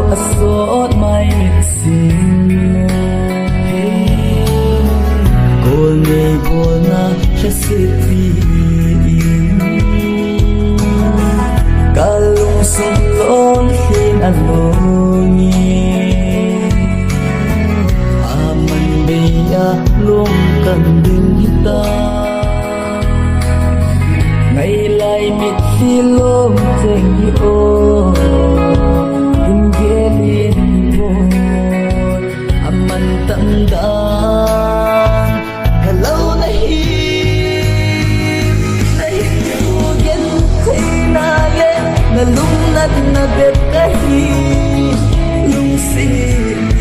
Asot may sin Kol ngay bol na siya sitiin Kalung sulong hinalongin Aman beya lung kanding hita Ngaylay mit silong tengi o tandang kalau nahim yugen tinale nalunad na betahi lungsin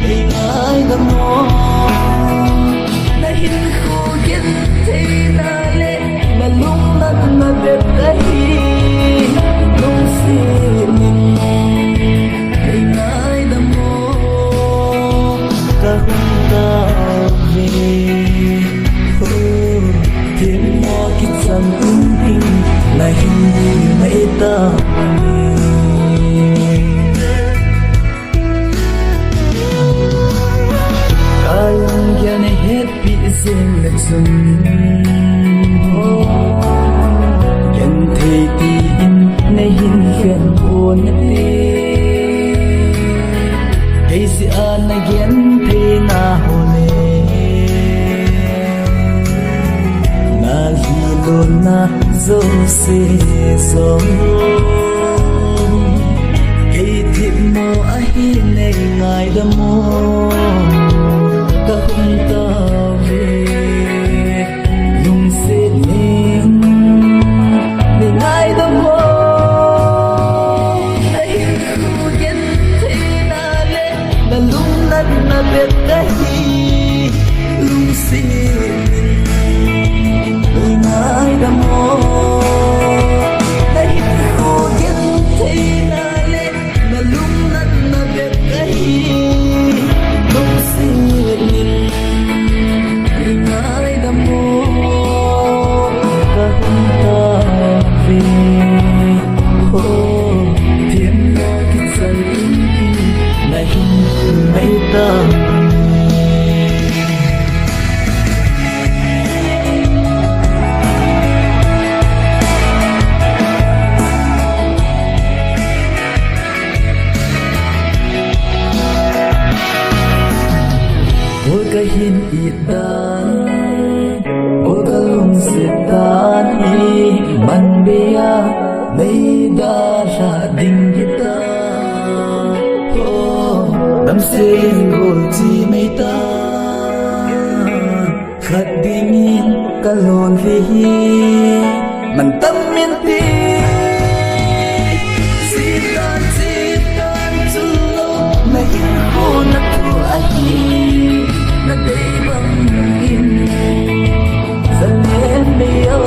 ingay damo nahim yugen tinale nalunad na betahi lungsin na hindi maitapin Kayang yan ay happy ising nagsundo Yan thay tiin na hinhan po natin Kay si anag yan thay nahuli Nahilo na Zosi song Kay di mo ahinay ngay damo Kahong tabi Nung sining Ningay damo Nahilugan tinali Nalunad na betahi Nung sining Ningay damo Kahin itan o kalung sitan man beya may dara ding kita damsing gulti may ta khadingin kalon lihi man tamin ti sitan tulog na hinko na to ahi Nagdaibang ini Zalien beyo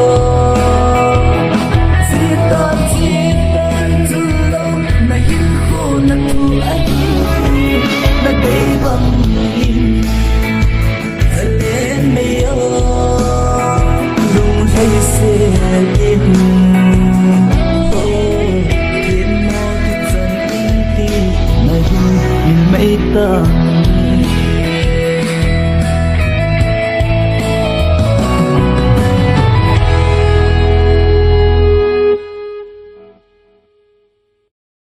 Sitan tulong Na hinko na tuahi Nagdaibang ini Zalien beyo Lung hay selin Oh Kino kitsan inti Na hindi may ta